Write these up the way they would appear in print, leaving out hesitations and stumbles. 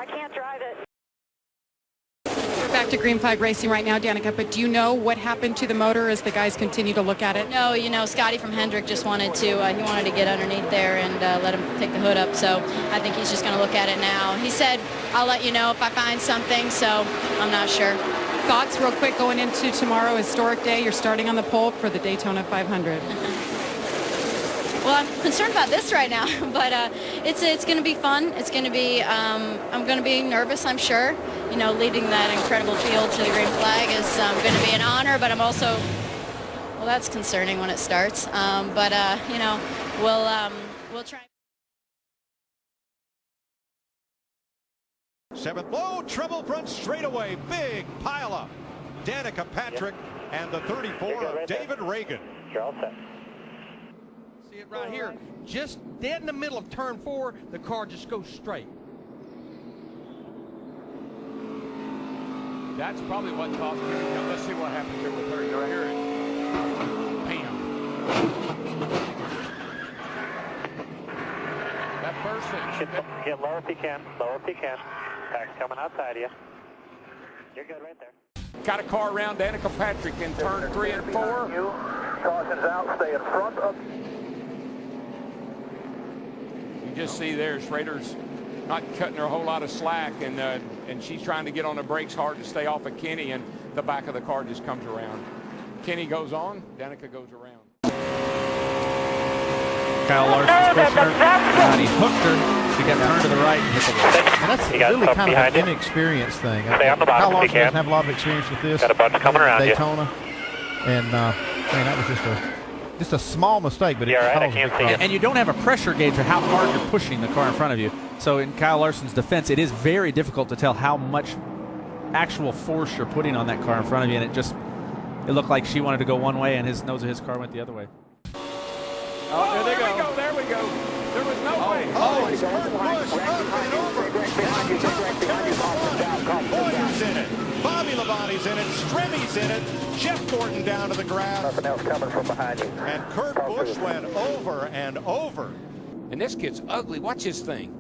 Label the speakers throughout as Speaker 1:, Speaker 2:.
Speaker 1: I can't drive it.
Speaker 2: We're back to green flag racing right now, Danica, but do you know what happened to the motor as the guys continue to look at it?
Speaker 3: No, you know, Scotty from Hendrick just wanted to, he wanted to get underneath there and let him take the hood up, so I think he's just going to look at it now. He said, I'll let you know if I find something, so I'm not sure.
Speaker 2: Thoughts real quick going into tomorrow, historic day. You're starting on the pole for the Daytona 500.
Speaker 3: Well, I'm concerned about this right now, but it's going to be fun. It's going to be, I'm going to be nervous, I'm sure. You know, leading that incredible field to the green flag is going to be an honor, but I'm also, well, that's concerning when it starts. You know, we'll try.
Speaker 4: Seventh low, treble front straightaway, big pile up. Danica Patrick and the 34 of David Reagan.
Speaker 5: See it right here, just dead in the middle of turn 4, the car just goes straight.
Speaker 6: That's probably what caused her to come. Let's see what happens here with her. You'll hear it. Bam. That person.
Speaker 7: Get lower if you can. Lower if you can. Back's coming outside of you. You're good right there.
Speaker 6: Got a car around Danica Patrick in turn 3 and 4.
Speaker 7: Caution's out. Stay in front of.
Speaker 6: You just see there, Schrader's not cutting her a whole lot of slack, and she's trying to get on the brakes hard to stay off of Kenny, and the back of the car just comes around. Kenny goes on, Danica goes around.
Speaker 8: Kyle Larson's pushing her, and he hooked her. She got turned to the right and hit the wall. And that's really kind of an inexperienced thing.
Speaker 7: Stay on the bottom
Speaker 8: Kyle
Speaker 7: if
Speaker 8: Larson
Speaker 7: you
Speaker 8: doesn't
Speaker 7: can.
Speaker 8: have a lot of experience with this.
Speaker 7: Got a bunch coming around
Speaker 8: Daytona. And man, that was just a small mistake, but
Speaker 7: Yeah,
Speaker 8: it
Speaker 7: right, I
Speaker 8: caused
Speaker 7: can't
Speaker 8: a
Speaker 7: see
Speaker 8: problem.
Speaker 7: it.
Speaker 9: And you don't have a pressure gauge for how hard you're pushing the car in front of you. So in Kyle Larson's defense, it is very difficult to tell how much actual force you're putting on that car in front of you. And it looked like she wanted to go one way and his nose of his car went the other way.
Speaker 6: Oh, there we go. There we go. There was no way.
Speaker 4: Oh, it's Kurt Busch up and over. Boyer's in it. Bobby Labonte's in it. Stremmy's in it. Jeff Gordon down to the grass.
Speaker 7: Nothing else coming from behind you.
Speaker 4: And Kurt Busch went over and over.
Speaker 6: And this kid's ugly. Watch his thing.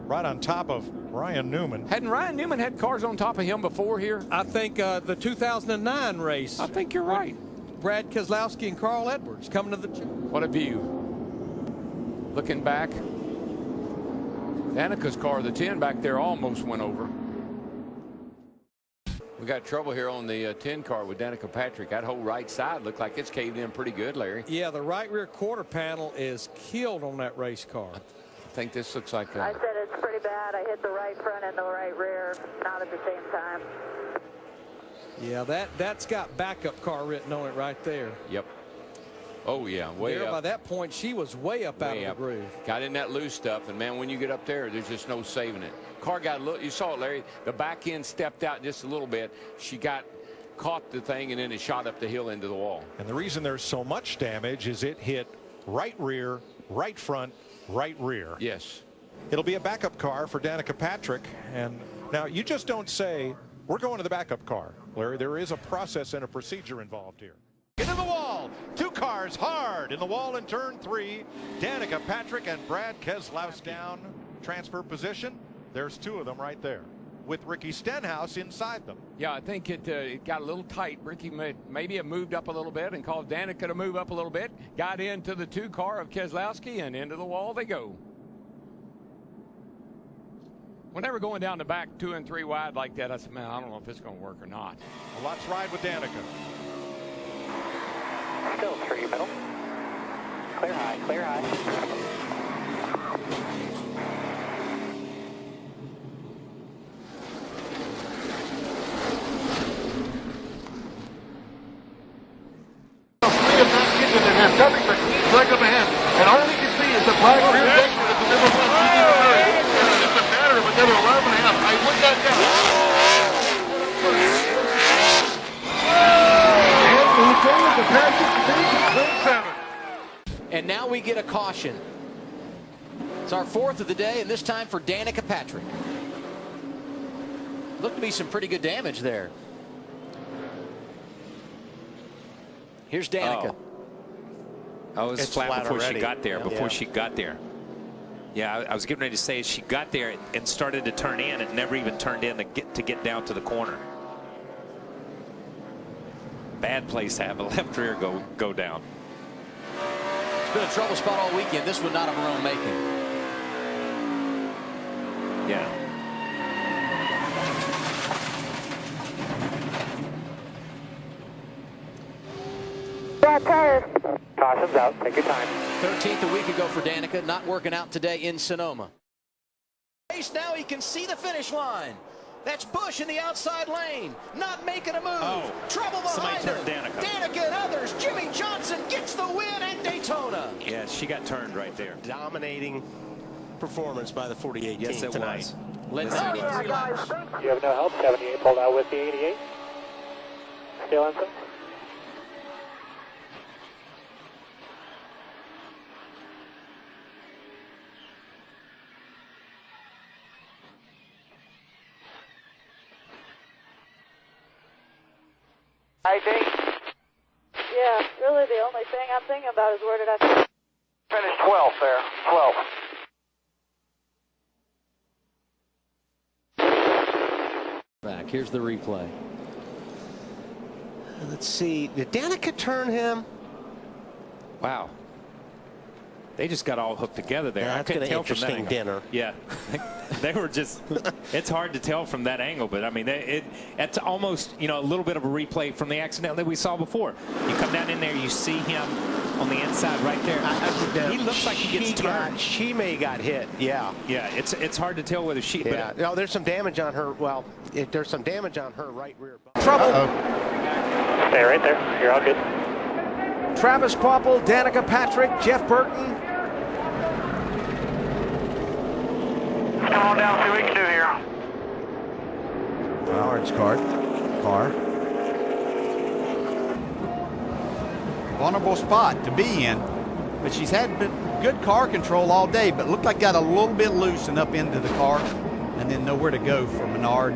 Speaker 4: Right on top of Ryan Newman.
Speaker 6: Hadn't Ryan Newman had cars on top of him before here?
Speaker 5: I think the 2009 race.
Speaker 6: I think you're right.
Speaker 5: Brad Keselowski and Carl Edwards coming to the.
Speaker 6: What a view. Looking back. Danica's car, the 10 back there, almost went over. We got trouble here on the 10 car with Danica Patrick. That whole right side looked like it's caved in pretty good, Larry.
Speaker 5: Yeah, the right rear quarter panel is killed on that race car.
Speaker 6: I think this looks like
Speaker 1: I said it's pretty bad. I hit the right front and the right rear, not at the same time.
Speaker 5: Yeah, that's got backup car written on it right there.
Speaker 6: Yep. Oh, yeah, way
Speaker 5: there,
Speaker 6: up.
Speaker 5: by that point, she was way up out of the groove.
Speaker 6: Got in that loose stuff, and, man, when you get up there, there's just no saving it. Car got a little, you saw it, Larry. The back end stepped out just a little bit. She caught the thing, and then it shot up the hill into the wall.
Speaker 4: And the reason there's so much damage is it hit right rear, right front, right rear.
Speaker 6: Yes.
Speaker 4: It'll be a backup car for Danica Patrick. And now you just don't say, we're going to the backup car, Larry. There is a process and a procedure involved here. Into the wall. Two cars hard in the wall in turn 3. Danica Patrick and Brad Keselowski down. Transfer position. There's two of them right there with Ricky Stenhouse inside them.
Speaker 6: Yeah, I think it got a little tight. Ricky maybe it moved up a little bit and caused Danica to move up a little bit. Got into the 2 car of Keselowski, and into the wall they go. Whenever going down the back 2 and 3 wide like that, I said, man, I don't know if it's going to work or not.
Speaker 4: Well, let's ride with Danica.
Speaker 7: Still through your middle. Clear high, clear high.
Speaker 10: Nothing but clean flag up ahead. And all we can see is the black rear section of the number 1. It's a matter of another 11 and a half. I put that down.
Speaker 11: And now we get a caution. It's our 4th of the day, and this time for Danica Patrick. Looked to be some pretty good damage there. Here's Danica.
Speaker 12: I was flat before she got there.
Speaker 11: Yeah.
Speaker 12: She got there. Yeah, I was getting ready to say she got there and started to turn in and never even turned in to get down to the corner. Bad place to have a left rear go down.
Speaker 11: It's been a trouble spot all weekend. This one not of her own making.
Speaker 12: Yeah.
Speaker 1: Flat tires.
Speaker 7: Caution's out. Take your time.
Speaker 11: 13th a week ago for Danica, not working out today in Sonoma. Now he can see the finish line. That's Bush in the outside lane, not making a move.
Speaker 12: Oh,
Speaker 11: trouble behind her.
Speaker 12: Danica.
Speaker 11: Danica and others. Jimmy Johnson gets the win at Daytona.
Speaker 12: Yeah, she got turned right there.
Speaker 5: Dominating performance by the 48 team
Speaker 12: yes, it
Speaker 5: tonight.
Speaker 11: Led 93 laps.
Speaker 7: You have no help. 78 pulled out with the 88. Still in, sir?
Speaker 1: I think. Yeah, really the only thing I'm thinking about is where did I
Speaker 7: Finish 12th there. 12th.
Speaker 11: Back. Here's the replay.
Speaker 5: Let's see. Did Danica turn him?
Speaker 12: Wow. They just got all hooked together there.
Speaker 5: Yeah,
Speaker 12: I couldn't tell from that angle.
Speaker 5: dinner.
Speaker 12: Yeah, they were just. It's hard to tell from that angle, but I mean, it's almost a little bit of a replay from the accident that we saw before. You come down in there, you see him on the inside right there. He looks like he gets turned.
Speaker 5: She may got hit. Yeah.
Speaker 12: Yeah, it's hard to tell whether she.
Speaker 5: Yeah. No, there's some damage on her. Well, there's some damage on her right rear.
Speaker 13: Trouble.
Speaker 7: Stay right there. You're all good.
Speaker 13: Travis Kvapil, Danica Patrick, Jeff Burton.
Speaker 7: Come on down 282 here.
Speaker 13: Orange car. Vulnerable spot to be in, but she's had good car control all day, but looked like got a little bit loose and up into the car, and then nowhere to go for Menard.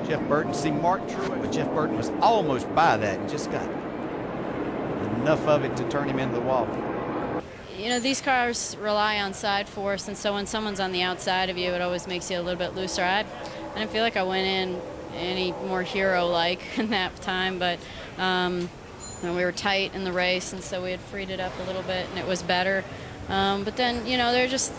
Speaker 13: Jeff Burton, see Mark Truex, but Jeff Burton was almost by that and just got enough of it to turn him into the wall.
Speaker 3: You know, these cars rely on side force, and so when someone's on the outside of you, it always makes you a little bit looser. I didn't feel like I went in any more hero-like in that time, but we were tight in the race, and so we had freed it up a little bit, and it was better. But then, they're just,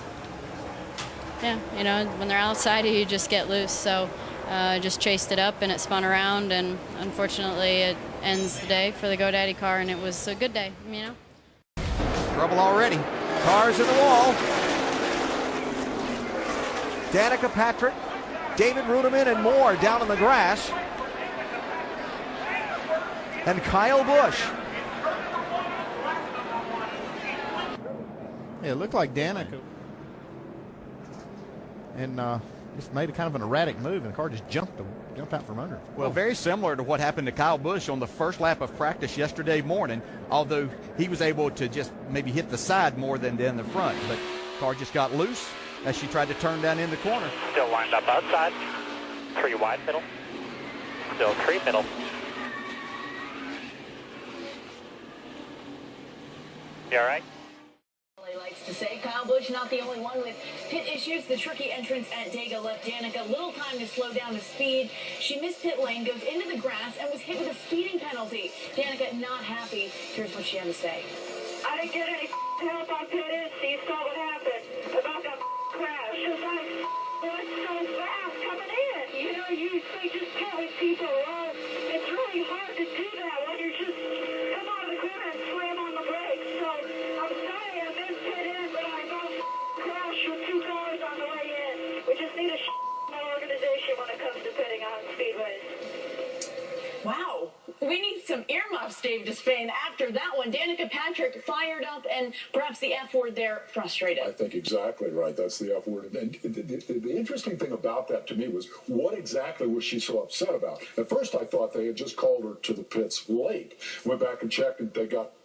Speaker 3: when they're outside of you, just get loose. So I just chased it up, and it spun around, and unfortunately it ends the day for the GoDaddy car, and it was a good day,
Speaker 13: Trouble already. Cars in the wall. Danica Patrick, David Ruderman, and more down in the grass. And Kyle Busch.
Speaker 8: Yeah, it looked like Danica. And just made a kind of an erratic move, and the car just jumped out from under.
Speaker 13: Well, very similar to what happened to Kyle Busch on the first lap of practice yesterday morning, although he was able to just maybe hit the side more than the front. But the car just got loose as she tried to turn down in the corner.
Speaker 7: Still lined up outside. 3 wide middle. Still 3 middle. You all right?
Speaker 14: Likes to say Kyle Busch not the only one with pit issues. The tricky entrance at Dega left Danica little time to slow down to speed. She missed pit lane, goes into the grass, and was hit with a speeding penalty. Danica not happy. Here's what she had to say.
Speaker 15: I didn't get any help on pit in, so you saw what happened about that crash. Because I went so fast coming in. They just telling people, it's really hard to do that when you're just come out of the corner and slam on the brakes. So I'm sorry I missed pit in, but I about crashed with 2 cars on the way in. We just need a organization when it comes to pitting on speedways.
Speaker 14: Wow. We need some earmuffs, Dave Despain. After that one, Danica Patrick fired up and perhaps the F word there, frustrated.
Speaker 16: I think exactly right. That's the F word. And the interesting thing about that to me was what exactly was she so upset about? At first, I thought they had just called her to the pits late. Went back and checked, and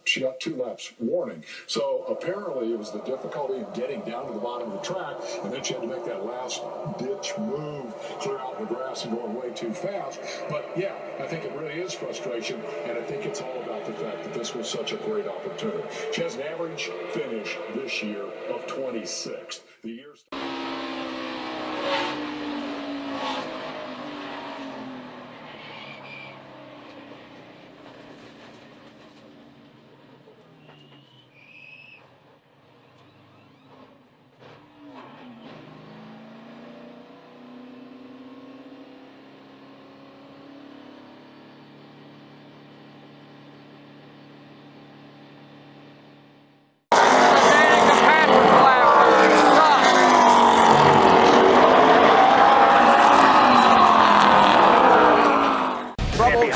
Speaker 16: she got 2 laps warning. So apparently it was the difficulty in getting down to the bottom of the track, and then she had to make that last ditch move, clear out the grass and going way too fast. But yeah, I think it really is frustration, and I think it's all about the fact that this was such a great opportunity. She has an average finish this year of 26th. the years.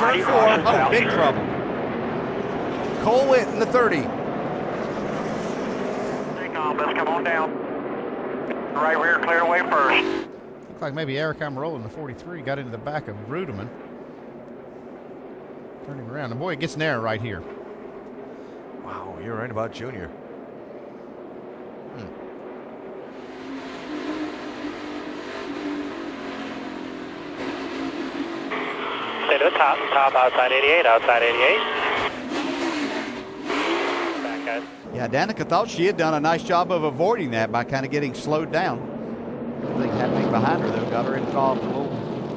Speaker 13: Turn 4. Oh, big trouble. Cole Witt in the 30.
Speaker 7: Let's come on down. Right rear, clear away first.
Speaker 13: Looks like maybe Eric Amarola in the 43 got into the back of Rudeman. Turn him around. And boy, it gets narrow right here.
Speaker 17: Wow, you're right about Junior.
Speaker 7: Stay to the top, outside 88, outside 88. Back, guys.
Speaker 13: Yeah, Danica thought she had done a nice job of avoiding that by kind of getting slowed down. Everything happening behind her, though, got her involved a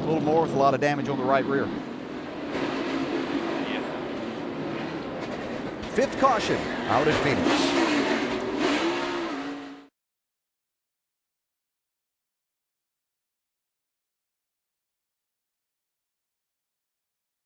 Speaker 13: little more with a lot of damage on the right rear. Fifth caution out at Phoenix.